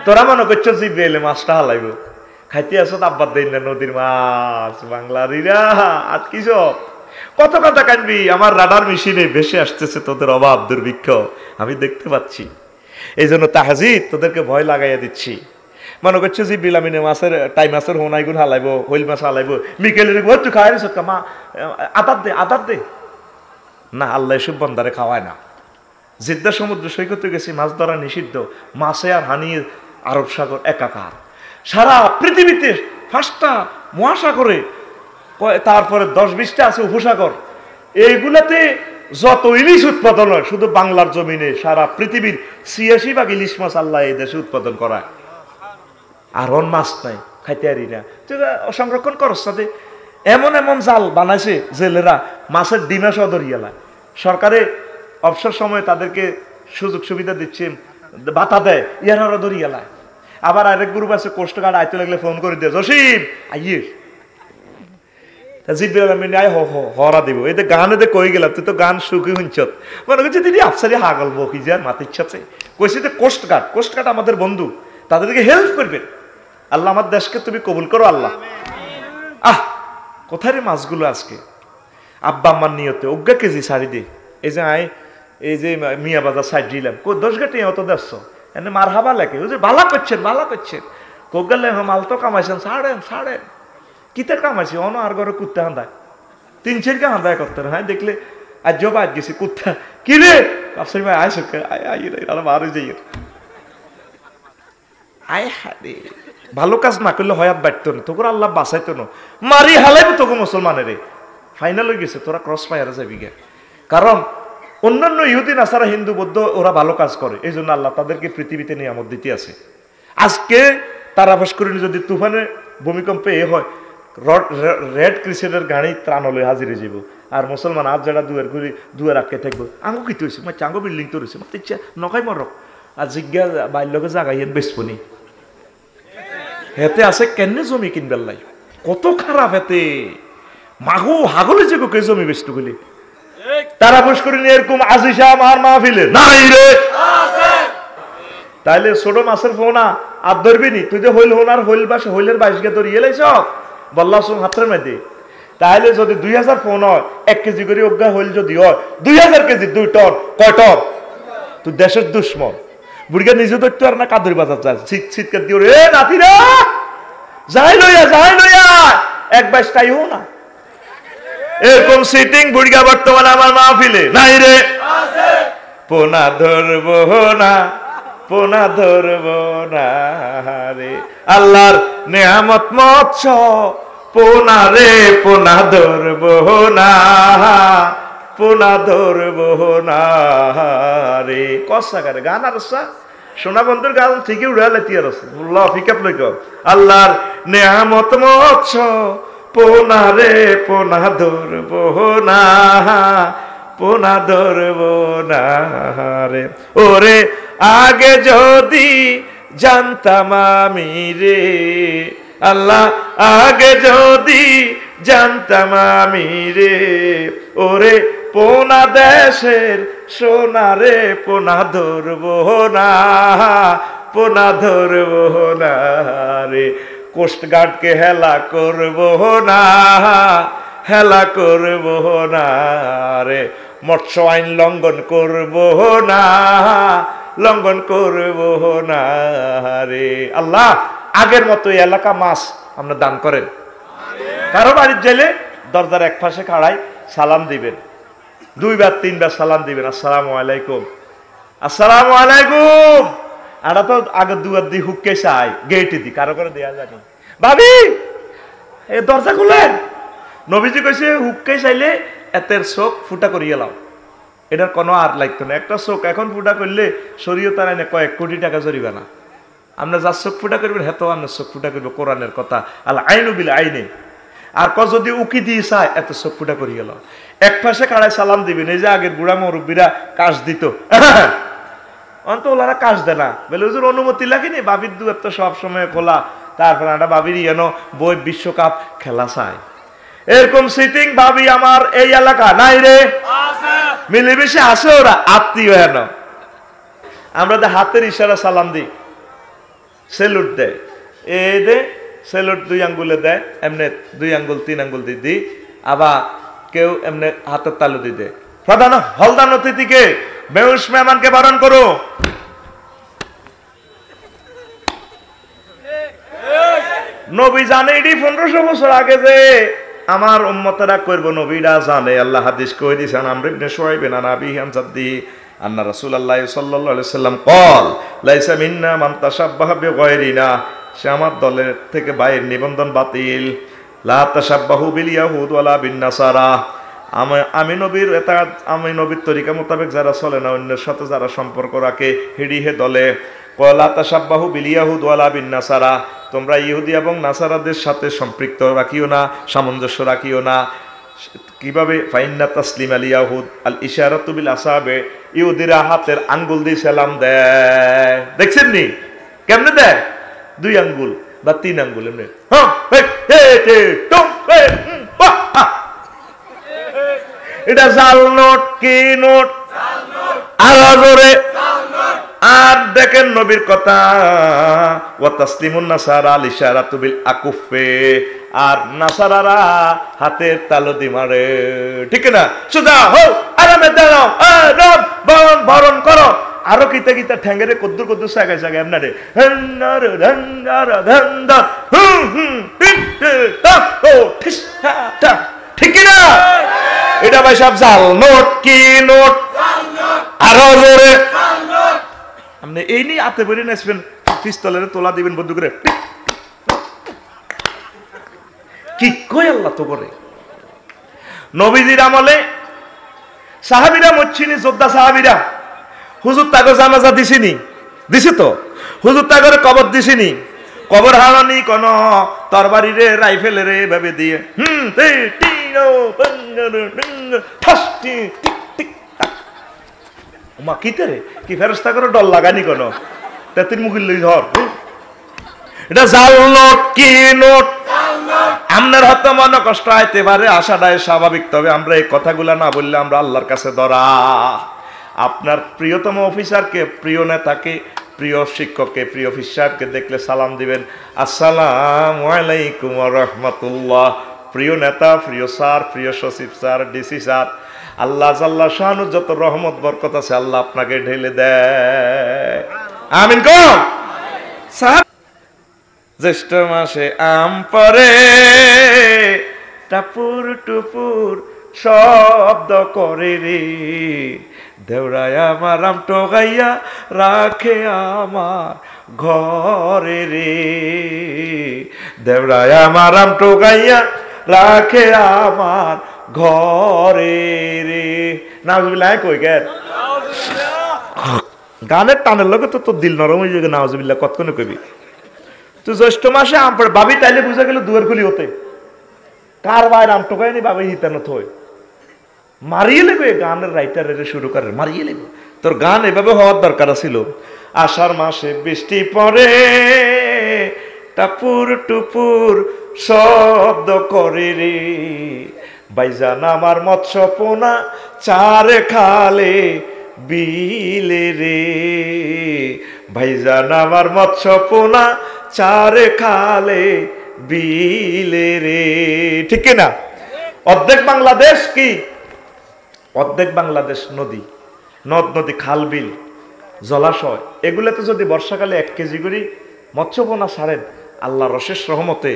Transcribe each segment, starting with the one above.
তোরা মনে করছো জিব্রাইল মাছটা হালাইব, খাইতে আসো আব্বার দেন না নদীর মাছ বাংলারিরা আজ কি সব কত কথা কানবি। আমার রাডার মেশিনে ভেসে আসতেছে তোদের অভাব দুর্ভিক্ষ, আমি দেখতে পাচ্ছি। এই জন্য তাহাজিদ তোদেরকে ভয় লাগাইয়া দিচ্ছি। মনে করছে যে বিলামিনে মাছের টাই মাছের হোনাইগুন হালাইব, হইল মাছ হালাইব, মিকেলের তুই খাওয়াই মা আদার দে না। আল্লাহ এসব বন্দারে খাওয়ায় না। জিদ্দা সমুদ্র সৈকতে গেছি, মাছ ধরা নিষিদ্ধ, মাছে আর হানিয়ে আরব সাগর একাকার। সারা পৃথিবীতে 5টা মহাসাগরে, তারপরে 10-20টা আছে উপসাগর, এইগুলাতে যত ইলিশ উৎপাদন হয় শুধু বাংলার জমিনে সারা পৃথিবীর 86 ইলিশ মাছ আল্লাহ এই দেশে উৎপাদন করায়। আর অন মাছ নাই, খাইতে পারি না। সংরক্ষণ করস সাথে এমন এমন জাল বানাইছে জেলেরা, মাছের ডিমা সহ ধরিয়ালা। সরকারে অবসর সময় তাদেরকে সুযোগ সুবিধা দিচ্ছে, বাতা দেয়, ইয়ারা ধরিয়ালায়। আবার আরেক গ্রুপ আছে কোস্টগার্ড আইতে লাগলে ফোন করে দিয়ে জসিম আইয়ে জিব্রাইল আমিন আয় হরা দিব। এই গান এতে কই গেলাম, তুই তো গান সুখী হুঞ্চত মনে করছি তিনি আফসারি হাগল বকি যার মাথা ইচ্ছাছে কইছি যে কোস্টগার্ড আমাদের বন্ধু, তাদেরকে হেল্প করবেন। আল্লাহ আমার দেশকে তুমি কবুল করো আল্লাহ। কোথায় রে মাছগুলো আজকে আব্বা আম্মার নিয়তে অজ্ঞা কেজি ছাড়ি দে। এই যে এই যে মিয়া বাজার সাইড দিলাম 10 ঘাটে অত দেখছ এনে মার হাবা লাগে, ওই যে ভালো করছেন কোগালে মাল তো কামাইছেন, ছাড়েন কিতে কামাইছি অন আর ঘরে কুত্তা হান্দায় 3-4 কে হান্দায় করতে। হ্যাঁ দেখলে আজ জবা আজ গেছি কুত্তা কি রে আফসারি ভাই আয় সকে আয় মারে যাই আয় হারে ভালো কাজ না করলে হয়াত বাড়তো না, তোকে আল্লাহ বাঁচাইতো না, মারি হালাইব তোকে মুসলমানের। ফাইনাল হয়ে গেছে, তোরা ক্রস ফায়ারে যাবি গে। কারণ অন্যান্য ইহুদি নাসারা হিন্দু বৌদ্ধ ওরা ভালো কাজ করে, এই জন্য আল্লাহ তাদেরকে পৃথিবীতে নিয়ামত দিতে আছে। আজকে তারা বাস করিনি যদি তুফানে ভূমিকম্পে হয় রেড ক্রিসেন্টের গাড়ি ত্রাণ হলে হাজিরে যাব। আর মুসলমান আজ যারা দুয়ার আটকে থাকবো আঙ্গু কি হয়েছে মা চাঙ্গো বিল্ডিং তো রয়েছে মাতে ইচ্ছা নখাই মরক আর জিজ্ঞা বাল্যকে জাগাইয়েন বেসপনি হেতে আছে কেন জমি কিনবার লাই কত খারাপ হেতে মাগু হাগলে যে কে জমি বেচতে গেলে তারা বস করে নিয়ে এরকম আজিসা আমার মাহফিলে নাই রে তাইলে ছোট মাছের ফোনা আর ধরবি নি তুই যে হইল হোনার হইল বাস হইলের 22 গে ধরিয়ে লাইছ বল্লা সুম হাতের মধ্যে। তাহলে যদি 2000 ফোন হয় 1 কেজি করে অজ্ঞা হইল যদি হয় 2000 কেজি 2 টন কয় টন তুই দেশের দুশ্মন বুড়িগা নিজে ধরতে আর না কাদুরি বাজার যায় শীতকার দিয়ে রে নাতিরা যাই লইয়া 1 বাইশটাই হো না এরকম সিটিং বুড়িগা বর্তমানে আমার মাহফিলে নাই রে পোনা ধরবো না রে আল্লাহর নেয়ামত মৎস পোনা রে পোনা ধরবো না রে কসাকারে গান আর সোনা বন্ধুর গান ঠিকই উড়ালে তিয়ার আছে ফিকাপ লইক আল্লাহর নেয়ামত মৎস পোনা রে পোনা ধরবো না রে ওরে আগে যদি জানতাম আমি রে আল্লাহ আগে যদি জানতাম আমি রে ওরে পোনা দেশের সোনা রে পোনা ধরবো না রে কোস্টগার্ডকে হেলা করবো না রে মৎস্য আইন লঙ্ঘন করবো না রে আল্লাহ আগের মতো এলাকা মাছ আমরা দান করেন কারো বাড়ির জেলে দরজার এক পাশে খাড়াই সালাম দিবেন 2 বার 3 বার সালাম দিবেন আসসালামু আলাইকুম আড়া তো আগে দুয়ার দি হুককে চাই গেটে দি কারো করে দেয়া জানি ভাবি এই দরজা খুলেন নবীজি কইছে হুককে চাইলে এতের চোখ ফুটা করিয়ে লাও এটার কোনো আর লাগতো না একটা চোখ এখন ফুটা করলে শরীয়ত আইনে কয়েক কোটি টাকা জরিমানা আমরা যার চোখ ফুটা করবেন হেতো আপনার চোখ ফুটা করবে কোরআনের কথা আল্লাহ আইনু বিল আইনে আর যদি উকি দিয়ে চায় এত চোখ ফুটা করিয়ে লাও এক পাশে কাড়ায় সালাম দিবেন এই যে আগের বুড়া মুরব্বীরা কাজ দিত অন্ত ওনারা কাজ দেয় না বলে ওদের অনুমতি লাগেনি বাবির দুয়ার তো সবসময় খোলা তারপরে একটা বাবির বই বিশ্বকাপ খেলা চায় এরকম সিটিং ভাবি আমার এই এলাকা নাই রে মিলেমিশে আসে ওরা আত্মীয় হেন আমরা হাতের ইশারা সালাম দিই সেলুট দেয়, এ দে সেলুট 2 আঙ্গুলে দেয়, এমনি 2 আঙ্গুল 3 আঙ্গুল দি আবার কেউ এমনি হাতের তালু দিতে। প্রধান হলদান অতিথিকে বেউস মেহমানকে বারণ করো। নবী জানে এটি 1500 বছর আগে যে আমার উম্মতেরা করব, নবীরা জানে। আল্লাহ হাদিস কই দিয়েছেন, আমর ইবনে শুআইব আন আবিহি আন জাদ্দি আন্না রাসূলুল্লাহ সাল্লাল্লাহু আলাইহি সাল্লাম قال লাইসা মিন্না মান তাশাব্বাহা বিগায়রিনা, সে আমার দলের থেকে বাইরের, নিবন্ধন বাতিল। লা তাশাব্বাহু বিল ইয়াহুদ ওয়ালা বিন নাসারা, আমি নবীর আমি নবীর তরিকা মোতাবেক যারা চলে না, অন্যের সাথে যারা সম্পর্ক রাখে, হিড়ি হে দলে। লা তাশাব্বাহু বিল ইয়াহুদ ওয়ালা বিন নাসারা, তোমরা ইহুদি এবং নাসারাদের সাথে সম্পৃক্ত রাখিও না, সামঞ্জস্য রাখিও না। কিভাবে? ফাইন্না তাসলিম আল ইয়াহুদ আল ইশারাতু বিল আসাবে, ইহুদিরা হাতের আঙ্গুল দিয়ে সালাম দেয়। দেখছেন নি কেমনে দেয়? 2 আঙ্গুল বা 3 আঙ্গুল এমনি। এটা জাল নোট কি নোট? আরো জোরে। আর দেখেন নবীর কথা, ওয়া তাসলিমুন নাসারা আল ইশারাতু বিল আকুফে, আর নাসারারা হাতের তালু দি মারে, ঠিক না? সুজা হো, আরামে দাঁড়াও, বরণ বরণ করো। আরো কিতা কিতা ঠ্যাঙ্গেরে কদ্দুর কদ্দুর সাগায় সাগায় আপনারে ঠিক না? এটা ভাই সব জাল নোট কি নোট? আরো জোরে। আপনি এই নিয়ে হাতে বেরিয়ে নাচবেন, পিস্তলের তোলা দিবেন বন্ধু করে, কি কই আল্লাহ তো করে। নবীজির আমলে সাহাবীরা মরছিনি, যোদ্ধা সাহাবীরা। হুজুর তাকে জানাজা দিছিনি? দিছি তো। হুজুর তাকে কবর দিছিনি? কবর হারানি কোন তরবারি রে, রাইফেল রে ভাবে দিয়ে মা কিতে রে, কি ফেরেশতা করে ডর লাগানি কোন তেতির মুখিল লই ধর। এটা জাল নোট কি নোট? আপনার হয়তো মনে কষ্ট আইতে পারে, আশাটাই স্বাভাবিক। তবে আমরা এই কথাগুলা না বললে আমরা আল্লাহর কাছে ধরা। আপনার প্রিয়তম অফিসারকে, প্রিয় নেতাকে, প্রিয় শিক্ষককে, প্রিয় অফিস সাহেবকে দেখলে সালাম দিবেন, আসসালামু আলাইকুম ওয়া রাহমাতুল্লাহ। প্রিয় নেতা, প্রিয় স্যার, প্রিয় সচিব স্যার, ডিসি স্যার, আল্লাহ জাল্লা শানু যত রহমত বরকত আছে আল্লাহ আপনাকে ঢেলে দেয়। আমিন কোন? জ্যৈষ্ঠ মাসে আম পরে টাপুর টুপুর শব্দ করে রে, দেওরায় আমার আম টোগাইয়া রাখে আমার ঘরে রে, দেওরায় আমার আম টোগাইয়া রাখে আমার ঘরে রে। নাউজুবিল্লাহ কই গেল গানের টানের লোকে তো তোর দিল নরম হয়ে যাবে। নাউজুবিল্লাহ কতক্ষণে কইবি তুই? জ্যৈষ্ঠ মাসে আম পড়ে বাবি তাইলে বুঝা গেল দুয়ার খুলি হতে কার বাইর আম টোকায়নি বাবি হিতানো থই মারিয়ে লেবে। গানের রাইটারের শুরু করে মারিয়ে লেবে। তোর গান এভাবে হওয়ার দরকার ছিল। আষাঢ় মাসে বৃষ্টি পড়ে টাপুর টুপুর শব্দ করে রে, বাইজান আমার মৎস্য পোনা চারে খালে বিলে রে, ভাইজান আমার মৎস্য পোনা চারে খালে বিলে রে, ঠিক না? অর্ধেক বাংলাদেশ কি? অর্ধেক বাংলাদেশ নদী, নদ নদী, খাল বিল, জলাশয়। এগুলোতে যদি বর্ষাকালে 1 কেজি করে মৎস্য পোনা ছাড়েন, আল্লাহর অশেষ রহমতে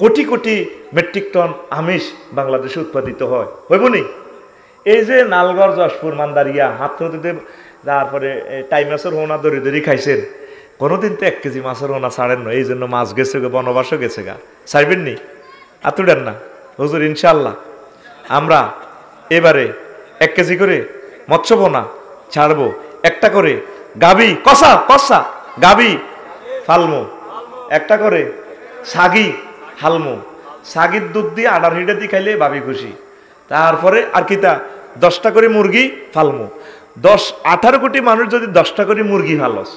কোটি কোটি মেট্রিক টন আমিষ বাংলাদেশে উৎপাদিত হয়। হইব নি? এই যে নালগড়, যশপুর, মান্দারিয়া, হাতরদিতে, তারপরে টাই মাছের হোনা দড়ি দড়ি খাইছেন, কোনোদিন তো 1 কেজি মাছের হোনা ছাড়েন না। এই জন্য মাছ গেছে গা, বনবাসও গেছে গা। ছাড়বেন নি? আতুডেন না হুজুর, ইনশাল্লাহ আমরা এবারে 1 কেজি করে মৎস্য পোনা ছাড়বো। একটা করে গাবি কষা কষা গাবি ফালমো, একটা করে সাগি হালমো। সাগির দুধ দিয়ে আডার হিডে দিয়ে খাইলে ভাবি খুশি। তারপরে আর কিতা 10টা করে মুরগি ফালমো। 18 কোটি মানুষ যদি 10টা করে মুরগি ফালস,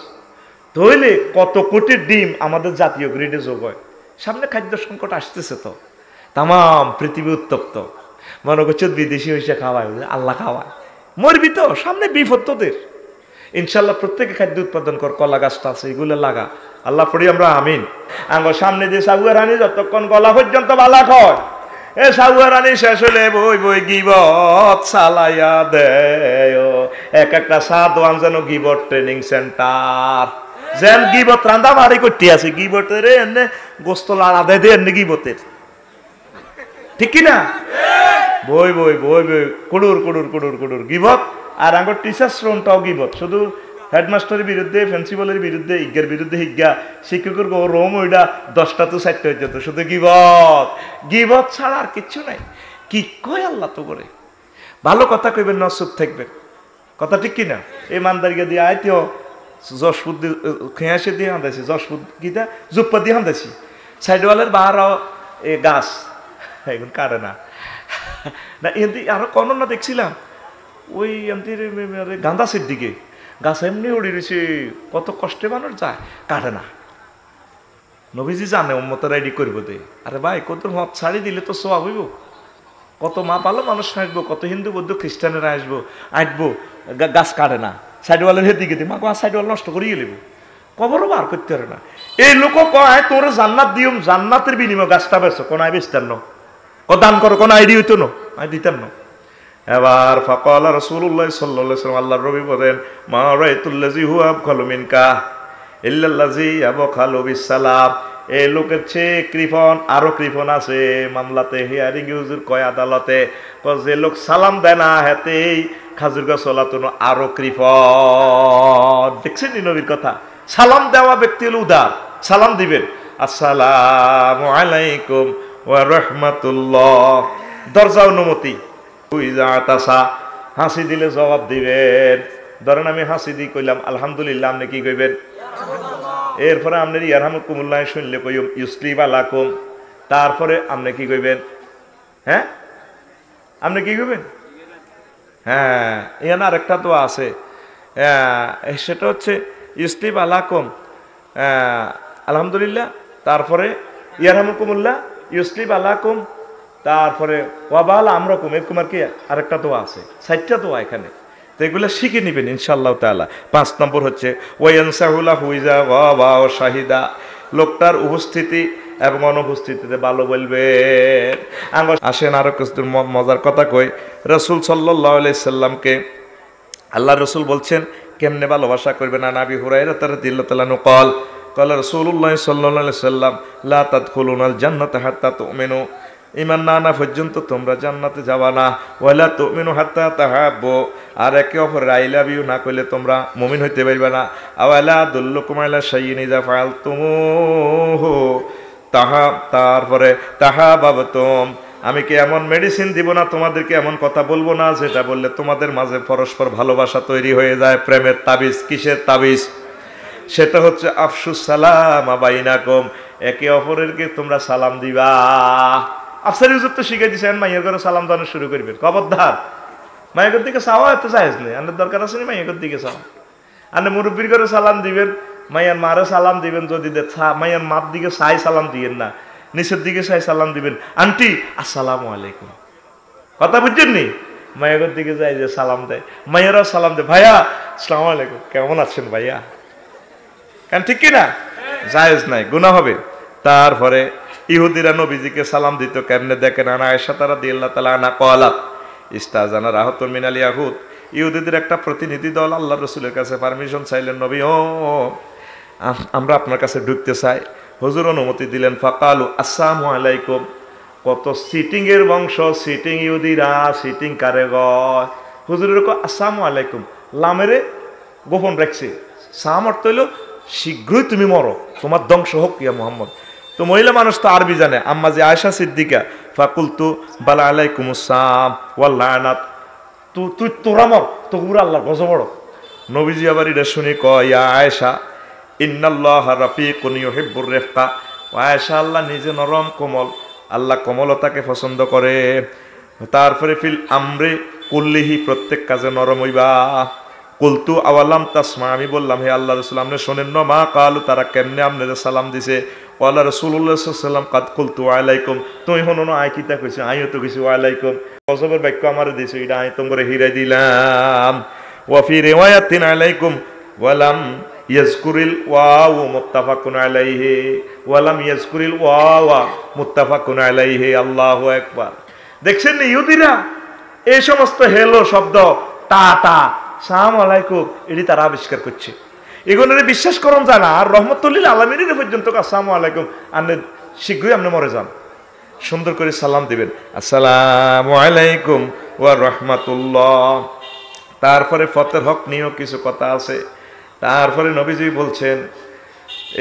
তাহলে কত কোটি ডিম আমাদের জাতীয় গ্রিডে যোগ হয়। সামনে খাদ্য সংকট আসতেছে তো, তাম পৃথিবী উত্তপ্ত। মনে করছে বিদেশি হয়েছে খাওয়ায়, আল্লাহ খাওয়ায়, মরবি তো, সামনে বিপদ তোদের। ইনশাল্লাহ প্রত্যেকে খাদ্য উৎপাদন কর, কলা গাছটা আছে এগুলো লাগা, আল্লাহ পড়ি আমরা আমিন। আঙ্গর সামনে যে সাগুয়া রানী যতক্ষণ গলা পর্যন্ত বালা হয়, এ সাগুয়া রানী শেষ হলে বই বই গিবত চালাইয়া দেয়, এক একটা সাদওয়ান যেন গিবত ট্রেনিং সেন্টার, যেন গিবত রান্দা মারি করতে আছে, গিবতের এনে গোস্ত লাড়া দেয় দে এনে গিবতের, ঠিক কিনা? বই বই বই বই কুড়ুর কুড়ুর কুড়ুর কুড়ুর গিবত। আর আঙ্গর টিচার শ্রমটাও গিবত, শুধু হেডমাস্টারের বিরুদ্ধে, প্রিন্সিপালের বিরুদ্ধে, ইজ্ঞার বিরুদ্ধে হিজ্ঞা, শিক্ষকের রোম ওইটা 10টা তো 4টা হয়ে যেত, শুধু গিবত। গিবত ছাড়া আর কিচ্ছু নাই। কি কয় আল্লাহ তো করে, ভালো কথা কইবেন না, চুপ থাকবেন, কথা ঠিক কিনা? এই মানদারিকে দিয়ে আইতেও যশপুর খেয়াসে দিয়ে হাঁদাইছি, যশপুর গীতা জুপ্পা দিয়ে হাঁদাইছি, সাইডওয়ালের বাহারাও এ গাছ এখন কাটে না না, এমনি আরো কন না দেখছিলাম ওই এমনি গান্দাসের দিকে গাছ এমনি উড়ে রয়েছে, কত কষ্টে মানুষ যায়, কাটে না। নবীজি জানে উম্মতের আইডি করবো দে, আরে ভাই কত মত ছাড়ি দিলে তো সোয়া হইব, কত মা ভালো মানুষ আসবো, কত হিন্দু বৌদ্ধ খ্রিস্টানেরা আসবো গাছ কাটে না, সাইডওয়ালের দিকে দিয়ে মা সাইডওয়াল নষ্ট করিয়ে নেব, কবরও বার করতে পারে না। এই লোক কয় তোর জান্নাত দিও, জান্নাতের বিনিময় গাছটা বেছো, কোন আই বেচতেন না, দান করো, কোন আইডি হইতো না, আই দিতেন না। এবার ফাকালা রাসূলুল্লাহ সাল্লাল্লাহু আলাইহি ওয়াসাল্লাম, আল্লাহর নবী বলেন, মা রাআইতুল্লাযী হুয়া আবখালু মিনকা ইল্লাল্লাযী আবখালু বিসসালাম। এই লোকের চেয়ে কৃপণ আরো কৃপণ আছে। মামলাতে হিয়ারিং হুজুর কয় আদালতে, যে লোক সালাম দেয় না হেতেই খাজুর গাছ চলাতো আরো কৃপণ। দেখছেন নবীর কথা, সালাম দেওয়া ব্যক্তি হলো উদার, সালাম দিবেন আসসালামু আলাইকুম ওয়া রাহমাতুল্লাহ, দরজা অনুমতি। হাসি দিলে জবাব দিবেন, ধরেন আমি হাসি দিয়ে কইলাম আলহামদুলিল্লাহ, আপনি কি কইবেন? এরপরে আপনার ইয়ারহামুকুমুল্লাহ শুনলে কইম ইউসলিম আলাকুম, তারপরে আপনি কি কইবেন? হ্যাঁ আপনি কি কইবেন? হ্যাঁ এখানে আরেকটা তো আছে, সেটা হচ্ছে ইউসলিম আলাকুম আলহামদুলিল্লাহ, তারপরে ইয়ারহামুকুমুল্লাহ ইউসলিম আলাকুম, তারপরে ওয়াবাল আমরকুম, এরকম আর কি আরেকটা দোয়া আছে, 4টা দোয়া এখানে, তো এগুলো শিখে নেবেন ইনশাআল্লাহ তাআলা। 5 নম্বর হচ্ছে ওয়ায়ানসাহুলা হুইজা ওয়া শাহিদা, লোকটার উপস্থিতি এবং অনুপস্থিতিতে ভালো বলবেন। আসেন আরো কিছু মজার কথা কই। রাসূল সাল্লাল্লাহু আলাইহি সাল্লামকে আল্লাহ রাসূল বলছেন কেমনে ভালোবাসা করবেন। নাবি হুরায়রা রাদিয়াল্লাহু তাআলা আনহু قال قال রাসূলুল্লাহ সাল্লাল্লাহু আলাইহি সাল্লাম লা তাদখুলুনাল জান্নাতা হাত্তা তুমিনু, ইমান না আনা পর্যন্ত তোমরা জান্নাতে যাবা না। ওয়ালা তুমিনু হাত্তা তাহাব্বু, আর একে অপরের আই লাভ ইউ না কইলে তোমরা মুমিন হইতে পারবে না। আওয়ালা দুল্লুকুম আলা শাইইন ইযা ফাআলতুমুহু তারপরে তাহাবাবতুম, আমি কি এমন মেডিসিন দিব না তোমাদেরকে, এমন কথা বলবো না যেটা বললে তোমাদের মাঝে পরস্পর ভালোবাসা তৈরি হয়ে যায়। প্রেমের তাবিজ, কিসের তাবিজ? সেটা হচ্ছে আফসুস সালাম বাইনাকুম, একে অপরেরকে তোমরা সালাম দিবা। আফসার ইউজুর তো শিখে দিচ্ছেন মাইয়ের ঘরে সালাম দানো শুরু করবেন, খবরদার মাইয়ের দিকে চাওয়া এত চাইজ নেই, আপনার দরকার আছে না মাইয়ের দিকে চাওয়া। আপনি মুরব্বীর ঘরে সালাম দিবেন, মাইয়ার মারে সালাম দিবেন, যদি মাইয়ার মার দিকে চাই সালাম দিবেন না, নিচের দিকে চাই সালাম দিবেন, আন্টি আসসালামু আলাইকুম, কথা বুঝছেন নি? মায়ের দিকে যাই যে সালাম দেয়, মাইয়ারাও সালাম দেয়, ভাইয়া আসসালামু আলাইকুম, কেমন আছেন ভাইয়া, কেন ঠিক কিনা? জায়েজ নাই, গুনাহ হবে। তারপরে ইহুদিরা নবীজিকে সালাম দিত কেমনে দেখেন, আনা আয়েশা রাদিয়াল্লাহু তাআলা আনহা ক্বালাত ইস্তাজানা রাহাতুন মিনাল ইয়াহুদ, ইহুদিদের একটা প্রতিনিধি দল আল্লাহর রাসূলের কাছে পারমিশন চাইলেন, নবী ও আমরা আপনার কাছে ঢুকতে চাই। হুজুর অনুমতি দিলেন। ফাকালু আসসালামু আলাইকুম, কত সিটিং এর বংশ, সিটিং ইহুদিরা, সিটিং কারে গয়, হুজুরের কো আসসালামু আলাইকুম, লামেরে গোপন রাখছে, সাম অর্থ হইল শীঘ্রই তুমি মরো, তোমার ধ্বংস হোক ইয়া মুহাম্মদ। তো মহিলা মানুষ তো আরবি জানে, আম্মা যে আয়েশা সিদ্দিকা, ফাকুলতু বালা আলাইকুমুস সালাম ওয়াল লানাত, তুই তোরা মর, তো পুরো আল্লাহর গজব বড়। নবীজি আবার এটা শুনে কয়, ইয়া আয়েশা ইন্নাল্লাহা রাফিকুন ইউহিব্বুর রিফকা, আয়েশা আল্লাহ নিজে নরম কোমল, আল্লাহ কোমলতাকে পছন্দ করে। তারপরে ফিল আমরে কুল্লিহি, প্রত্যেক কাজে নরম হইবা। কুলতু আওয়ালাম তাসমা, আমি বললাম হে আল্লাহ রাসূল আপনি শোনেন না, মা কালু তারা কেমনে আপনাদের সালাম দিছে। ওয়ালা রাসূলুল্লাহ সাল্লাল্লাহু আলাইহি ওয়াসাল্লাম কাদ কুলতু আলাইকুম, তুমি হনো না আই কিতা কইছো, আইও তো কইছি ওয়ালাইকুম, গজবের বাক্য আমারে দিছো, এটা আই তোমরে হিরাই দিলাম। ওয়া ফি রিওয়ায়াতিন আলাইকুম ওয়া লাম ইয়াজকুরিল ওয়াও মুত্তাফাকুন আলাইহি ওয়া লাম ইয়াজকুরিল ওয়াও মুত্তাফাকুন আলাইহি। আল্লাহু আকবার। দেখছেন ইহুদিরা এই সমস্ত হেলো শব্দ টাটা সালামু আলাইকুম এটি তারা আবিষ্কার করছে। এগুলোরে বিশ্বাস করুন যায় না। আর রহমতুল্লিল আলমিনের পর্যন্ত আসসালামু আলাইকুম আপনি শীঘ্রই আপনি মরে যান, সুন্দর করে সালাম দিবেন আসসালামু আলাইকুম ওয়া রাহমাতুল্লাহ। তারপরে ফতের হক নিয়েও কিছু কথা আছে। তারপরে নবীজি বলছেন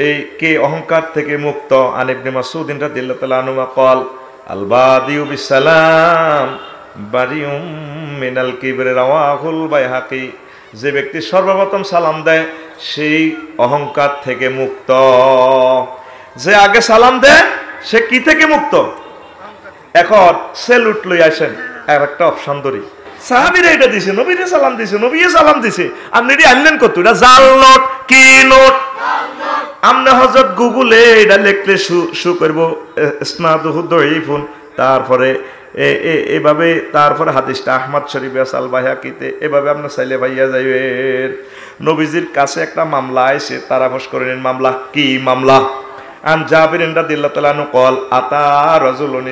এই কে অহংকার থেকে মুক্ত। আন ইবনে মাসউদ রাদিয়াল্লাহু তাআলা আনহু قال আল-বাদিউ বিসসালাম বারিউম মিনাল কিবরি রাওয়াহুল বাইহাকি। যে ব্যক্তি সর্বপ্রথম সালাম দেয় সেই অহংকার থেকে মুক্ত। যে আগে সালাম দেয় সে কি থেকে মুক্ত? এখন সেলুট লই আসেন আর একটা অপশন ধরি। সাহাবীরা এটা দিছে, নবীরে সালাম দিছে, নবীয়ে সালাম দিছে, আপনি এটি আনলেন কত? এটা জাল নোট কি নোট? আমরা হযরত গুগলে এটা লিখলে শু করব ইসনাদুহু দাঈফুন, তারপরে এভাবে তারপরে হাদিসটা আহমদ শরীফে আছে, আল বাইহাকিতে, এভাবে আপনি চাইলে ভাইয়া যাইবেন। নবীজির কাছে একটা মামলা আইছে, তারাফস করে নেন। মামলা কি মামলা? আন জাবির রাদিয়াল্লাহু তাআলা আনহু قال আতা রাজুলুন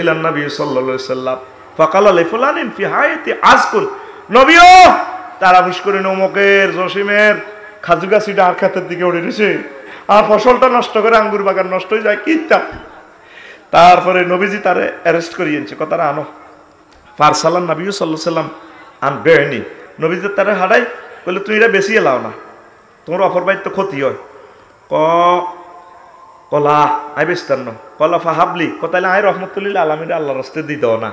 ইলা নবী সাল্লাল্লাহু আলাইহি ওয়াসাল্লাম ফাকাল লিফুলানিন ফি হায়াতি আজকুন। নবীও তারাফস করে নমকের জসিমের খাজু গাছটা আর ক্ষেতের দিকে উড়ে গেছে, আর ফসলটা নষ্ট করে আঙ্গুর বাগান নষ্ট হয়ে যায় কিটা। তারপরে নবীজি তারে অ্যারেস্ট করিয়েছে, কথাটা আনো। ফারসালান নবী সাল্লাল্লাহু আলাইহি ওয়াসাল্লাম আন বেনি। নবীজি তারে হাড়াই বলে তুমি এটা বেশি এলাও না, তোমার অপর বাইর তো ক্ষতি হয়। কলা আই বেস্তান্ন কলা ফাহাবলি কতাইলে আই রহমতুল্লিল আলমিন আল্লাহ রাস্তে দিয়ে দাও না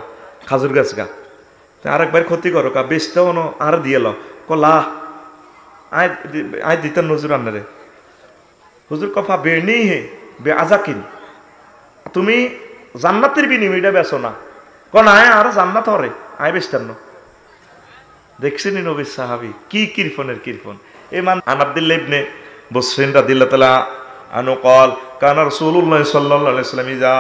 খাজুর গাছ গা, আরেকবার ক্ষতি করো কা বেচতেও ন আর দিয়ে লো। কলা আই দিতেন নজুর আন্নারে হুজুর কফা বেনি হে বে আজাকিন, তুমি জান্নাতের বিনিময়টা বেছো না। কন আয় আর জান্নাত হরে আয় বেস্তান্ন। দেখছেনি নবীর সাহাবী কি কিরফনের কিরফন। এমান আন আব্দুল্লাহ ইবনে বুসরিন রাদিয়াল্লাহু তাআলা আনহু قال কানা রাসূলুল্লাহ সাল্লাল্লাহু আলাইহি ওয়াসাল্লাম ইজা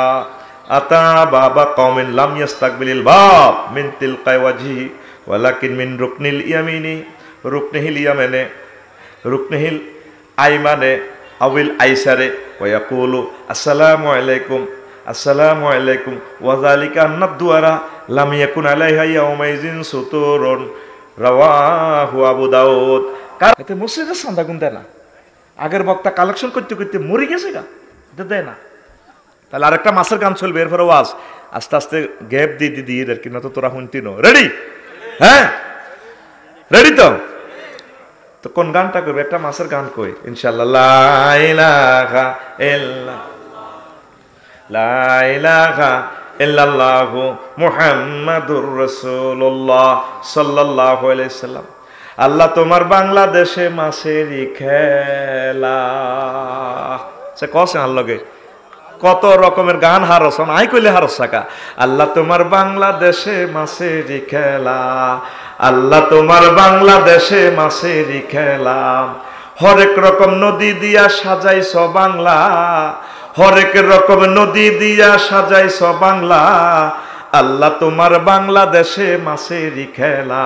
আতা বাবা কওমিন লাম ইস্তাকবিলিল বাব মিন তিলকাই ওয়াজহি ওয়ালাকিন মিন রুকনিল ইয়ামিনি রুকনিহিল আইমানে আউল আইসারে ওয়া ইয়াকুলু আসসালামু আলাইকুম ওয়া যালিকা আন্নাদ দুআরা লাম ইয়াকুন আলাইহা ইয়াউমাইজিন সুতুরুন রাওয়াহু আবু দাউদ। এতে মুসলিমের সান্দা গুণ দেয় না। আগের বক্তা কালেকশন করতে করতে মরে গেছে গা, দেয় না। তাহলে আরেকটা মাছের গান চলবে, এরপরে ওয়াজ আস্তে আস্তে গ্যাপ দিয়ে দিয়ে এদের কিনা তো তোরা শুনতি নো। রেডি? হ্যাঁ রেডি তো? তো কোন গানটা করবে? একটা মাছের গান কই ইনশাআল্লাহ। লা ইলাহা ইল্লাল্লাহু মুহাম্মাদুর রাসূলুল্লাহ সাল্লাল্লাহু আলাইহি সাল্লাম। আল্লাহ তোমার বাংলাদেশে মাছেরই খেলা। সে কসে আর লগে কত রকমের গান হারসন আই কইলে হারস সাকা। আল্লাহ তোমার বাংলাদেশে মাছেরই খেলা, আল্লাহ তোমার বাংলাদেশে মাছেরই খেলা। হরেক রকম নদী দিয়া সাজাইছ বাংলা, হরেক রকম নদী দিয়া সাজাইছ বাংলা। আল্লাহ তোমার বাংলাদেশে মাছেরই খেলা,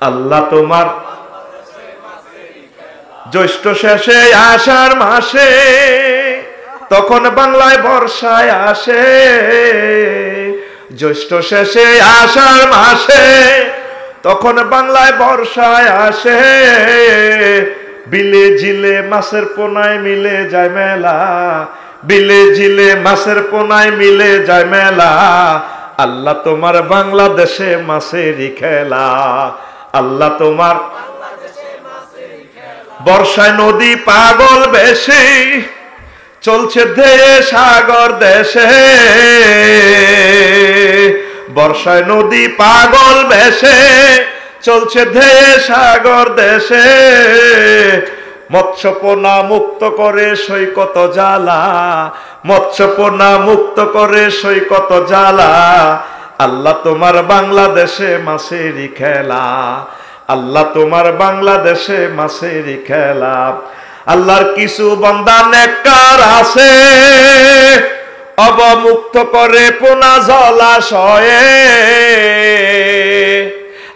আল্লাহ তোমার জ্যৈষ্ঠ শেষে আষাঢ় মাসে তখন বাংলায় বর্ষায় আসে। জ্যৈষ্ঠ শেষে আষাঢ় মাসে তখন বাংলায় বর্ষায় আসে। বিলে ঝিলে মাছের পোনায় মিলে যায় মেলা, বিলে ঝিলে মাছের পোনায় মিলে যায় মেলা। আল্লাহ তোমার বাংলাদেশে মাছেরই খেলা, আল্লাহ তোমার বর্ষায় নদী পাগল বেশি চলছে ধেয়ে সাগর দেশে। বর্ষায় নদী পাগল বেশে চলছে ধেয়ে সাগর দেশে। মৎস্যপোনা মুক্ত করে সৈকত জ্বালা, মৎস্যপোনা মুক্ত করে সৈকত জ্বালা। আল্লাহ তোমার বাংলাদেশে মাছেরই খেলা, আল্লাহ তোমার বাংলাদেশে মাছেরই খেলা। আল্লাহর কিছু বান্দা নেককার আছে অবমুক্ত করে পোনা জলাশয়ে।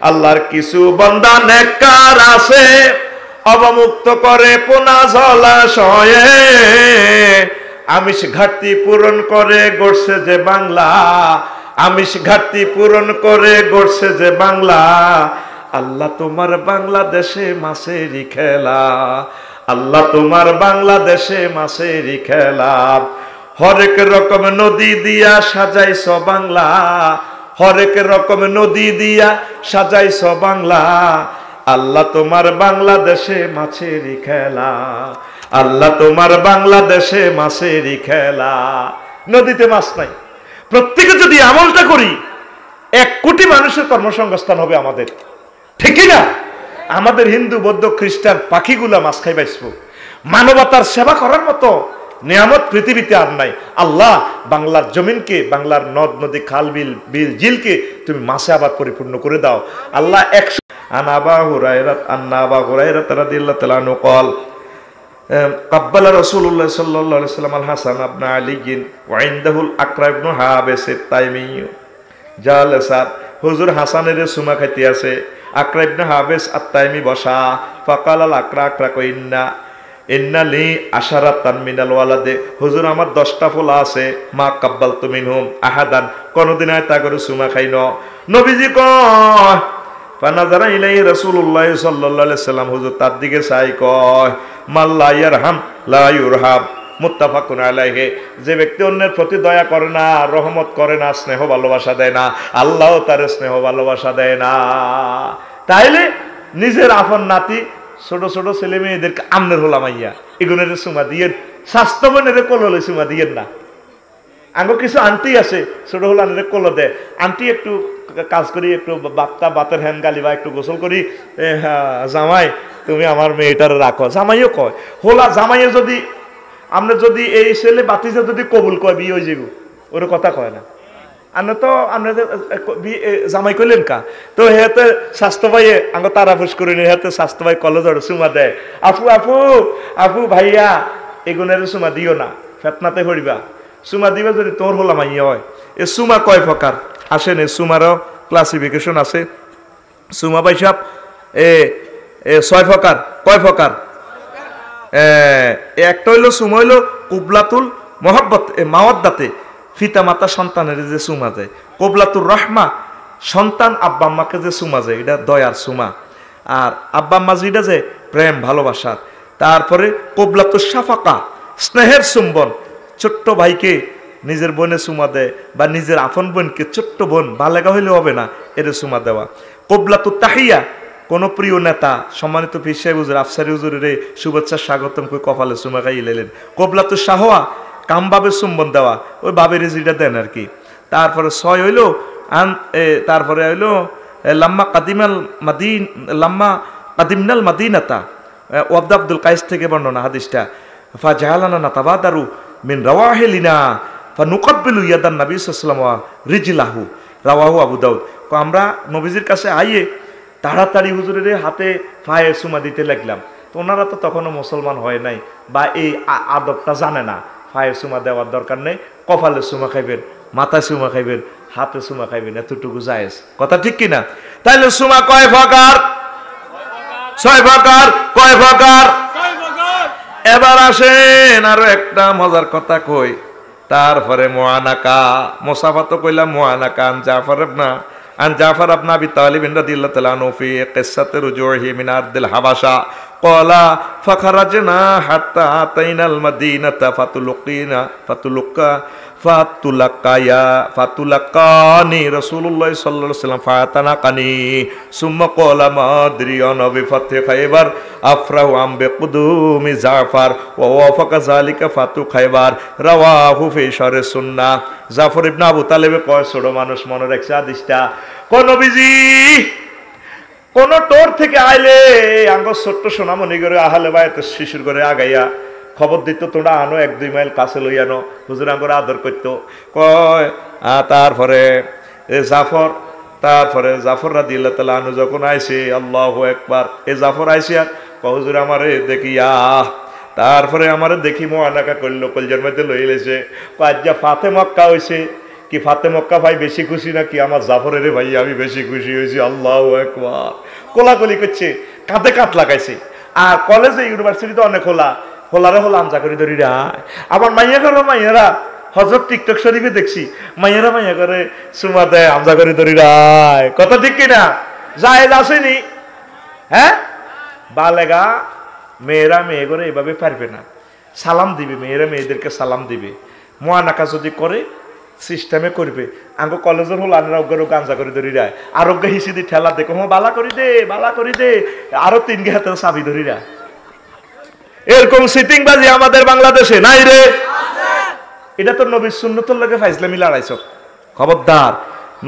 আল্লাহর কিছু বান্দা নেককার আছে, অবমুক্ত করে পোনা জলাশয়ে, আমিষ ঘাটতি পূরণ করে গড়ছে যে বাংলা, আমিষ ঘাটতি পূরণ করে গড়ছে যে বাংলা। আল্লাহ তোমার বাংলাদেশে মাছেরই খেলা, আল্লাহ তোমার বাংলাদেশে মাছেরই খেলা। হরেক রকম নদী দিয়া সাজাইছ বাংলা, হরেক রকম নদী দিয়া সাজাইছ বাংলা। আল্লাহ তোমার বাংলাদেশে মাছেরই খেলা, আল্লাহ তোমার বাংলাদেশে মাছেরই খেলা। নদীতে মাছ নাই, প্রত্যেকে যদি আমলটা করি 1 কোটি মানুষের কর্মসংস্থান হবে আমাদের, ঠিক না? আমাদের হিন্দু বৌদ্ধ খ্রিস্টান পাখিগুলা মাছ খাই বাঁচবো। মানবতার সেবা করার মতো নিয়ামত পৃথিবীতে আর নাই। আল্লাহ বাংলার জমিনকে, বাংলার নদ নদী খাল বিল বিল ঝিলকে তুমি মাছে আবার পরিপূর্ণ করে দাও আল্লাহ। 100 আনাবা হুরায়রাত রাদিয়াল্লাহু তাআলা আনহু قال قبل رسول الله صلى الله عليه وسلم الحسن بن علي وعنده الأقرع بن حابس التيمي جالسا। হুজুর হাসানের সুমা খাইতে আছে, আকরা ইবনে হাবিস আত-তাইমি বসা। ফাকাল আকরা, আকরা কই ইন্না লি আশারাতান মিনাল ওয়ালাদে, হুজুর আমার 10টা পোলা আছে। মা কাব্বালতু মিনহুম আহাদান, কোনদিন তা করে সুমা খাইন। নবীজি কয় ফানাজারা ইলাইহি রাসূলুল্লাহ সাল্লাল্লাহু আলাইহি সাল্লাম, হুজুর তার দিকে চাই কয় মাল্লা ইয়ারহাম লা ইউরহাম, মুত্তাফাকুন আলাইহি। যে ব্যক্তি অন্যের প্রতি দয়া করে না, রহমত করে না, স্নেহ ভালোবাসা দেয় না, আল্লাহও তার স্নেহ ভালোবাসা দেয় না। তাইলে নিজের আপন নাতি ছোট ছোট ছেলে মেয়েদেরকে আমনের হলামাইয়া এগুনের সুমা দিয়ে, স্বাস্থ্যবানের কোল হলে সুমা দিয়ে না। আঙ্গো কিছু আন্টি আছে ছোট হলো আনের কোল দেয়, আন্টি একটু কাজ করি, একটু বাপ্তা বাতের হ্যান গালি বা একটু গোসল করি, জামাই তুমি আমার মেয়েটার রাখো। জামাইও কয় হোলা, জামাইও যদি আমরা যদি এই ছেলে বাতিজা যদি কবুল কয় বিয়ে হয়ে যাব, ওর কথা কয় না। আমরা তো আমরা জামাই কইলেন কা তো হেতে স্বাস্থ্য ভাই আঙ্গ তারাফুস করে নি, হেতে স্বাস্থ্য ভাই কলেজের সুমা দেয়, আপু আপু আপু ভাইয়া এগুনের সুমা দিও না, ফেতনাতে পড়িবা। সুমা দিবা যদি তোর হলাম আইয়া হয়। এ সুমা কয় প্রকার আসেন, এ সুমারও ক্লাসিফিকেশন আছে। সুমা ভাই সাহেব 6 প্রকার। কয় প্রকার? একটা হইলো সুমা হইলো কুবলাতুল মহব্বত মাওয়াদ্দাতে, পিতা মাতা সন্তানের যে সুমা যায়। কোবলাতুর রহমা, সন্তান আব্বা আম্মাকে যে সুমা যায়, এটা দয়ার সুমা। আর আব্বা আম্মা যেটা যে প্রেম ভালোবাসার। তারপরে কোবলাতুর সাফাকা, স্নেহের চুম্বন, ছোট্ট ভাইকে নিজের বোনে সুমা দেয়, বা নিজের আপন বোনকে ছোট্ট বোন বালেগা হইলে হবে না, এর সুমা দেওয়া। কোবলাতুর তাহিয়া, কোন প্রিয় নেতা সম্মানিত পীর সাহেব হুজুর আফসারি হুজুরের শুভেচ্ছা স্বাগতম করে কপালে সুমা খাইয়ে লেলেন। কোবলাতুর শাহওয়া, কামভাবে চুম্বন দেওয়া, ওই বাবের যেটা দেন আর কি। তারপরে 6 হইলো তারপরে হইলো লাম্মা কাদিমনাল মাদিনাতা, ওয়াব্দ আব্দুল কাইস থেকে বর্ণনা হাদিসটা। ফা জাহালানা নাতাবাদারু মিন রাওয়াহিলিনা ফা নুকাব্বিলু ইয়াদান নবী সাল্লাল্লাহু আলাইহি ওয়াসাল্লাম রিজলাহু, রাওয়াহু আবু দাউদ। আমরা নবীজির কাছে আইয়ে তাড়াতাড়ি হুজুরের হাতে পায়ে চুমা দিতে লাগলাম। তো ওনারা তো তখনও মুসলমান হয় নাই বা এই আদবটা জানে না। পায়ে চুমা দেওয়ার দরকার নেই, কপালে চুমা খাইবেন, মাথায় চুমা খাইবেন, হাতে চুমা খাইবেন, এতটুকু জায়েজ। কথা ঠিক কিনা? তাইলে চুমা কয় প্রকার? 6 প্রকার। কয় প্রকার? এবার আসেন আরো একটা মজার কথা কই। তারপরে মুআনাকা, মুসাফা তো কইলাম, মুআনাকা আন জাফর ইবনে আবি তালিব রাদিয়াল্লাহু তাআলা আনহু ফি কিসসাতি রুজুহি মিন আরদিল হাবাশা ক্বালা ফাখারাজনা হাত্তা আতাইনাল মাদিনাতা ফাতুলাক্কানি রাসূলুল্লাহ সাল্লাল্লাহু আলাইহি ওয়াসাল্লাম ফাতানাকানি সুম্মা ক্বালা মা আদরি আনা বিফাতি খায়বার আফরাহু আম বিকুদুমি জাফর ওয়া ওয়াফাকা যালিকা ফাতু খায়বার রাওয়াহু ফি শারহ সুন্নাহ। জাফর ইবনে আবু তালেবে কয় ছোট মানুষ মনে রাখছে হাদিসটা। কোন নবীজি কোন টোর থেকে আইলে আঙ্গ ছোট্ট সোনামণি করে আহলে বাইত শিশুর করে আগাইয়া খবর দিত, তোমরা আনো 1-2 মাইল কাছে লই আনো, হুজুর আঙ্গর আদর করতো। কয় তারপরে জাফর রাদিয়াল্লাহু তাআলা আনহু যখন আইছে, আল্লাহু আকবার, জাফর আইছে আর হুজুর আমারে দেখিয়া, তারপরে আমারে দেখি মুআনাকা করলো, কলজার মধ্যে লই লেছে। কয় যা ফাতে মক্কা হইছে, কি ফাতে মক্কা ভাই বেশি খুশি নাকি আমার জাফরের ভাই আমি বেশি খুশি হয়েছি, আল্লাহু আকবার। কোলাকুলি করছে, কাঁধে কাঁধ লাগাইছে। আর কলেজে ইউনিভার্সিটিতে অনেক হোলারে হলো আমজা করে ধরি রায়। আবার মাইয়া করো মাইয়ারা হজরত টিকটক শরীফে দেখছি মাইয়ারা মাইয়া করে সুমা দেয় আমজা করে ধরি রায়। কথা ঠিক কিনা? জায়েজ আসেনি? হ্যাঁ, বালেগা মেয়েরা মেয়ে করে এভাবে পারবে না, সালাম দিবে, মেয়েরা মেয়েদেরকে সালাম দিবে। মোয়ানাকা যদি করে সিস্টেমে করবে। আঙ্গো কলেজের হল আনারোগ্য গাঞ্জা করে ধরি রায়, আরোগ্য হিসি দি ঠেলা দেখো বালা করি দে, বালা করি দে, আরো 3 গে হাতে চাবি ধরি রা। এরকম সিটিং বাজি আমাদের বাংলাদেশে নাই রে। এটা তো নবীর সুন্নতের লগে ফাইজলামি লড়াইছ। খবরদার,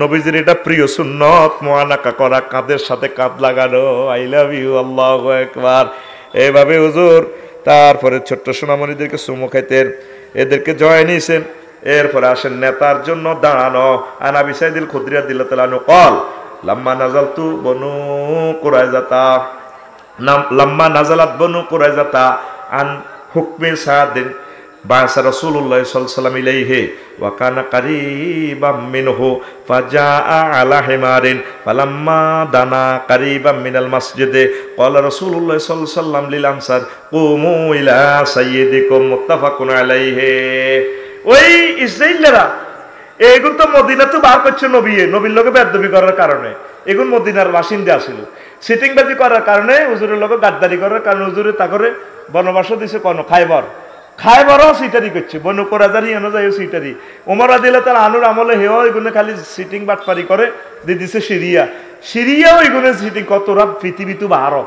নবীজির এটা প্রিয় সুন্নত, মোয়ানাকা করা, কাঁধের সাথে কাঁধ লাগানো, আই লাভ ইউ, আল্লাহু আকবার। এভাবে হুজুর তারপরে ছোট্ট সোনামণিদেরকে চুমু খাইতেন, এদেরকে জয় নিয়েছেন। এরপরে আসেন নেতার জন্য দাঁড়ানো। আনাবি সাইদুল খুদরি রাদিয়াল্লাহু তাআলা আনহু قال লাম্মা নাযালতু বনু কুরাইজাতা লাম্মা নাযালাত বনু কুরাইজাতা আন হুকমে সাদিন বাসা রাসূলুল্লাহ সাল্লাল্লাহু আলাইহি ওয়াসাল্লাম ইলাইহি ওয়া কানা কারীবাম মিনহু ফাজাআ আলা হিমারিন ফালাম্মা দানা কারীবাম মিনাল মসজিদে ক্বালা রাসূলুল্লাহ সাল্লাল্লাহু আলাইহি ওয়াসাল্লাম লিল আনসার কুমু ইলা সাইয়্যিদিকুম মুত্তাফাকুন আলাইহি। ওই ইসরাইলরা এগুন তো মদিনা তো বার করছে নবীর লোকে বেদবি করার কারণে, এগুন মদিনার বাসিন্দা আসিল, সিটিংবাজি করার কারণে, হুজুরের লোকে গাদ্দারি করার কারণে হুজুরে তা করে বনবাস দিছে কোন খায়বরও সিটারি করছে, বনু কোরাজারি এনে যায় সিটারি। ওমর রাদিয়াল্লাহু তাআলা আনুর আমলে হেও এগুনে খালি সিটিং বাটপারি করে দিয়ে দিছে সিরিয়াও এগুনে সিটিং কতরা পৃথিবী তো বাহারো।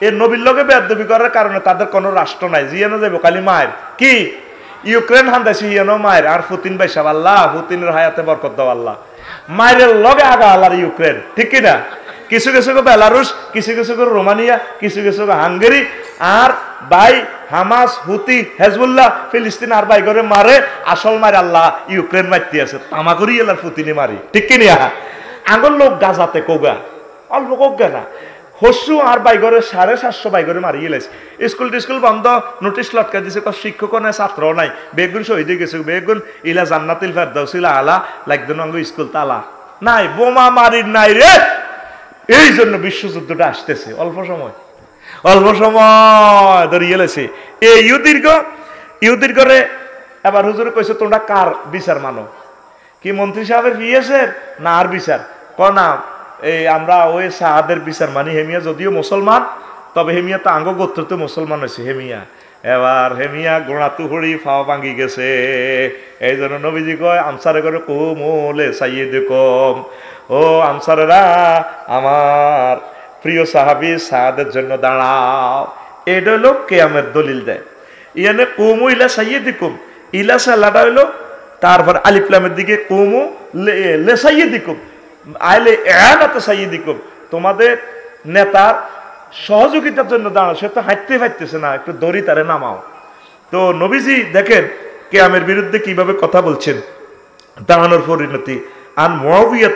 এর নবীর লোকে বেদবি করার কারণে তাদের কোনো রাষ্ট্র নাই, জিয়ানো যাবো খালি মায়ের কি ইউক্রেন হান্দাসি হিয়ানো মায়ের, আর পুতিন বাইসাব আল্লাহ, পুতিনের হায়াতে বরকত দাও আল্লাহ। মায়ের লগে আগা আল্লাহর ইউক্রেন, ঠিক কিনা? কিছু কিছু বেলারুস, কিছু কিছু রোমানিয়া, কিছু কিছু হাঙ্গেরি, আর বাই হামাস, হুতি, হেজবুল্লাহ, ফিলিস্তিন আর বাই করে মারে। আসল মারে আল্লাহ ইউক্রেন মারতে আছে, তামা করি এলার পুতিনি মারি, ঠিক কিনা? আগর লোক গাজাতে কোগা অল্প কোগা না, হসু আর বাইগরে 750 বাইগরে মারিয়ে লাইছে। স্কুল বন্ধ, নোটিশ লটকা দিছে, শিক্ষক নাই, ছাত্র নাই, বেগুন শহীদ হয়ে গেছে, বেগুন ইলা জান্নাতিল ফেরদাউসিল আলা লাগদন অঙ্গ স্কুল তালা নাই, বোমা মারির নাই রে। এই জন্য বিশ্বযুদ্ধটা আসতেছে অল্প সময় ধরিয়ে লাইছে। এই ইউদির করে এবার হুজুরে কইছে তোমরা কার বিচার মানো? কি মন্ত্রী সাহেবের বিয়েছেন না আর বিচার? না, এই আমরা ওই সাহাদের বিচার মানি। হেমিয়া যদিও মুসলমান, তবে হেমিয়া তো আঙ্গ গোত্রতে মুসলমান হয়েছে হেমিয়া। এবার হেমিয়া গোড়াতু হরি ফাওয়া ভাঙ্গি গেছে। এই জন্য নবীজি কয় আনসারে করে কুমুলে সাইয়্যিদুকুম, ও আনসারেরা আমার প্রিয় সাহাবী সাহাদের জন্য দাঁড়াও। এটা হলো কিয়ামের দলিল দেয়। ইয়ানে কুমু ইলা সাইয়্যিদিকুম, ইলা সালাটা হইলো তারপর আলিফ লামের দিকে কুমু লে সাইয়্যিদিকুম, আইলে এনাতে সাইয়্যিদিকুম, তোমাদের নেতার সহযোগিতার জন্য দাঁড়াও। সে তো হাঁটতে পারতেছে না, একটু দড়ি তারে নামাও। তো নবীজি দেখেন কিয়ামের বিরুদ্ধে কিভাবে কথা বলছেন, দাঁড়ানোর পরিণতি। আন মুআবিয়া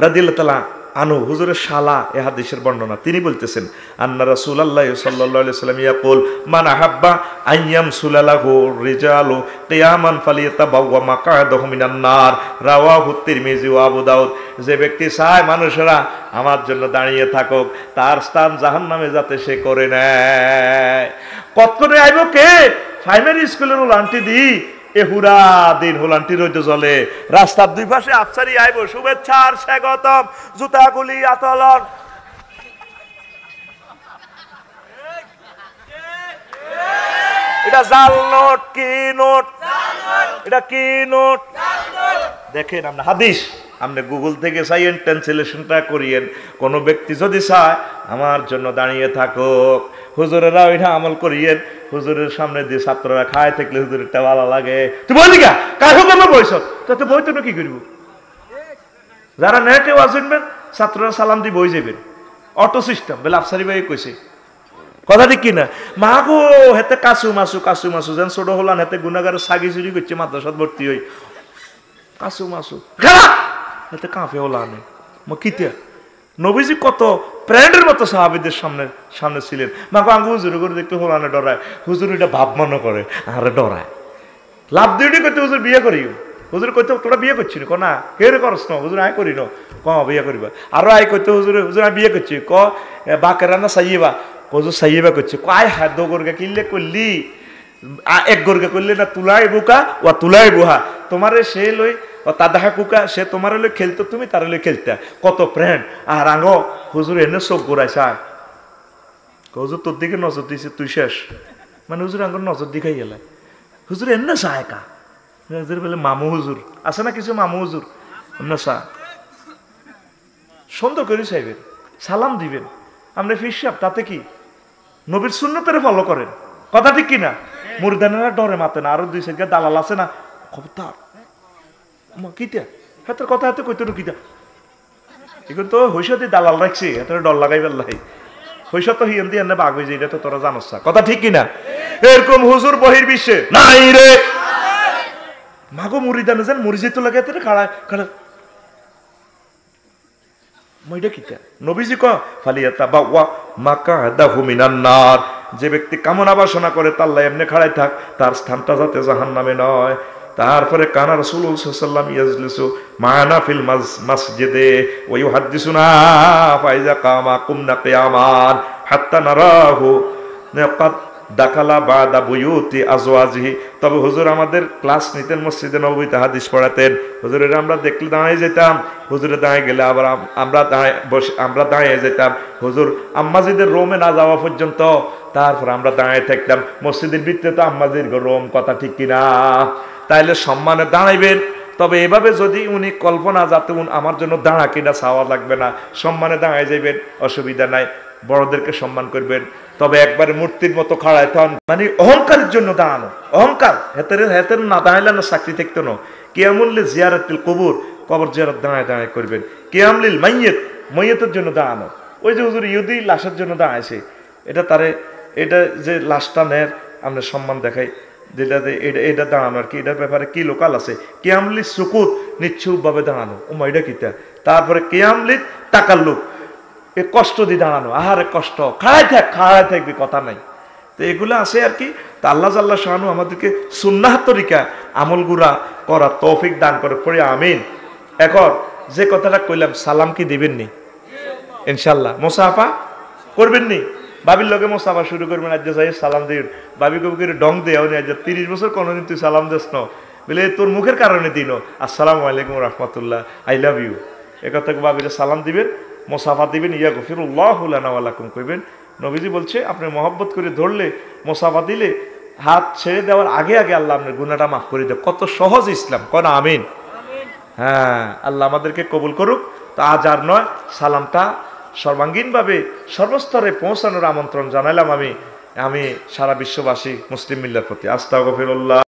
রাদিয়াল্লাহু তাআলা আনহু, হুজুরের শালা এ হাদিসের বর্ণনা, তিনি বলতেছেন আন্না রাসূলুল্লাহ সাল্লাল্লাহু আলাইহি ওয়াসাল্লাম ইয়াকুল মান আহাব্বা আইয়াম সুলালাহু রিজালু কিয়ামান ফালিয়াতাবাওয়া মাকআদাহু মিনান নার, রাওয়াহু তিরমিজি ওয়া আবু দাউদ। যে ব্যক্তি চায় মানুষেরা আমার জন্য দাঁড়িয়ে থাকুক, তার স্থান জাহান্নামে যাতে সে করে নেয়। কত করে আইব কে? প্রাইমারি স্কুলের লান্টি দি এ হুরা দিন হোলান্টি রইতে চলে, রাস্তার দুই পাশে আফসারি আইব, শুভেচ্ছা আর স্বাগতম, জুতাগুলি আতলন। এটা জাল নোট, কি নোট? এটা কি নোট? দেখেন আমরা হাদিস, আপনি গুগল থেকে চাইয়েন, ট্রান্সলেশনটা করিয়েন। কোনো ব্যক্তি যদি চায় আমার জন্য দাঁড়িয়ে থাকুক, হুজুরেরা ওইটা আমল করিয়েন। হুজুরের সামনে দিয়ে ছাত্ররা খায় থাকলে হুজুরেরটা ভালো লাগে। তুই বলি গা কাকে কোনো বইস তো বই তো কি করব? যারা নেটে আসবেন ছাত্ররা সালাম দিয়ে বই যাবেন, অটো সিস্টেম বলে আফসারি ভাই কইছে কথা ঠিক কিনা? মা গো হেতে কাসু মাসু যেন ছোট হলান, হেতে গুনাগারের সাগি চুরি করছে মাদ্রাসাত ভর্তি হই, কাসু মাসু হেতে কাঁপে হলানে কিতা। নবীজি কত প্র্যান্ডের মতো সাহাবীদের সামনে ছিলেন। মাকে আঙ্গু হুজুর করে দেখতে হোলানে ডরায়, হুজুর এটা ভাব মনে করে আরে ডরায়, লাভ দিয়ে করতে হুজুর বিয়ে করি হুজুর কইতে তোরা বিয়ে করছি ক না কে রে করস না হুজুর আয় করি ন ক বিয়ে করিবা আরো আয় কইতে হুজুর হুজুর আমি বিয়ে করছি ক বাকেরা না সাইয়েবা হুজুর সাইয়েবা করছে ক আয় হাত দো গরগা কিনলে করলি এক গরগা করলে না তুলাই বুকা ও তুলাই বুহা তোমারে সে লই ও তা দেখা কুকা সে তোমার লই খেলতো তুমি তার লই খেলতা কত ফ্রেন্ড আর আঙ্গো হুজুর এনে চোখ ঘুরাইছা হুজুর তোর দিকে নজর দিছে তুই শেষ মানে হুজুর আঙ্গুর নজর দিখাই গেলে হুজুর এমনি চা একা হুজুর বলে মামু হুজুর আছে না কিছু মামু হুজুর এমনি চা সুন্দর করে চাইবেন সালাম দিবেন আমরা ফিসাব তাতে কি নবীর সুন্নতের ফলো করেন কথা ঠিক কিনা মুরদানেরা ডরে মাতে না আরো দুই সাইড দালাল আছে না খবরদার কিতা হাতের কথা হাতে কইতে কিতা এখন তো হইসতে দালাল রাখছি হাতের ডর লাগাই বেল্লাই হইসত তো হিয়ান দিয়ে বাঘ হয়ে যায় এটা তো তোরা জানোস না কথা ঠিক কিনা এরকম হুজুর বহির বিশ্বে নাই রে মাগো মুরিদানে যান মুরিজি তো লাগাইতে খাড়া খাড়া মইটা কিতা নবীজি ক ফালিয়াতা বাওয়া মাকাদাহু মিনান নার যে ব্যক্তি কামনা বাসনা করে তাল্লা এমনি খাড়াই থাক তার স্থানটা যাতে জাহান্নামে নয় তারপরে কানা রাসূলুল্লাহ সাল্লাল্লাহু আলাইহি ওয়াসাল্লাম ইয়াজলিসু মা'ানা ফিল মসজিদে ওয়া ইউহাদ্দিসুনা ফাইজা কামা কুমনা কিয়ামান হাত্তা নারাহু নাকাদ দাখালা বাদা বুয়ুতি আজওয়াজিহি তবে হুজুর আমাদের ক্লাস নিতেন মসজিদে নববীতে হাদিস পড়াতেন হুজুরের আমরা দেখলে দাঁড়িয়ে যেতাম হুজুরে দাঁড়িয়ে গেলে আবার আমরা দাঁড়িয়ে যেতাম হুজুর আম্মাজিদের রোমে না যাওয়া পর্যন্ত তারপর আমরা দাঁড়িয়ে থাকতাম মসজিদের ভিতরে তো আম্মাজির রোম কথা ঠিক কিনা তাইলে সম্মানে দাঁড়াইবেন তবে এভাবে যদি উনি কল্পনা যাতে আমার জন্য দাঁড়া কিনা চাওয়া লাগবে না সম্মানে দাঁড়ায় যাইবেন অসুবিধা নাই বড়দেরকে সম্মান করবেন তবে একবারে মূর্তির মতো খাড়ায় তখন মানে অহংকারের জন্য দাঁড়ানো অহংকার হেতের না দাঁড়াইলে না চাকরি থাকতো না কিয়ামুল্লি জিয়ারাতুল কবর কবর জিয়ারত দাঁড়ায় দাঁড়ায় করবেন কিয়ামলিল মাইয়েতের জন্য দাঁড়ানো ওই যে হুজুর ইহুদি লাশের জন্য দাঁড়াইছে এটা যে লাশটা নেয় আমরা সম্মান দেখাই যেটাতে এটা দাঁড়ানো আর কি এটার ব্যাপারে কি লোকাল আছে কিয়ামলি সুকুত নিশ্চুপভাবে দাঁড়ানো ও মাইডা কিতা তারপরে কিয়ামলি তাকাল্লুক এ কষ্ট দিয়ে দাঁড়ানো আহারে কষ্ট খাড়ায় থাকবি কথা নাই তো এগুলো আছে আর কি তা আল্লাহ জাল্লা শাহানু আমাদেরকে সুন্নাহ তরিকা আমলগুলা করা তৌফিক দান করে পড়ে আমিন এখন যে কথাটা কইলাম সালাম কি দিবেননি ইনশাল্লাহ মুসাফা করবেননি বাবির লগে মুসাফা শুরু করবেন আজ যাই সালাম দিন বাবি কবি ডং দেয় আজ 30 বছর কোনোদিন তুই সালাম দিস না বলে তোর মুখের কারণে দিন আসসালামু আলাইকুম রহমতুল্লাহ আই লাভ ইউ এ কথা বাবিরে সালাম দিবেন মুসাফা দিবেন ইয়া গফিরুল্লাহু লানা ওয়া লাকুম কইবেন নবীজি বলছে আপনি মহব্বত করে ধরলে মুসাফা দিলে হাত ছেড়ে দেওয়ার আগে আগে আল্লাহ আপনার গুনাহটা মাফ করে দেয় কত সহজ ইসলাম কোন আমিন হ্যাঁ আল্লাহ আমাদেরকে কবুল করুক তো আজ আর নয় সালামটা সর্বাঙ্গীনভাবে সর্বস্তরে পৌঁছানোর আমন্ত্রণ জানাইলাম আমি সারা বিশ্ববাসী মুসলিম মিল্লার প্রতি আস্তাগফিরুল্লাহ।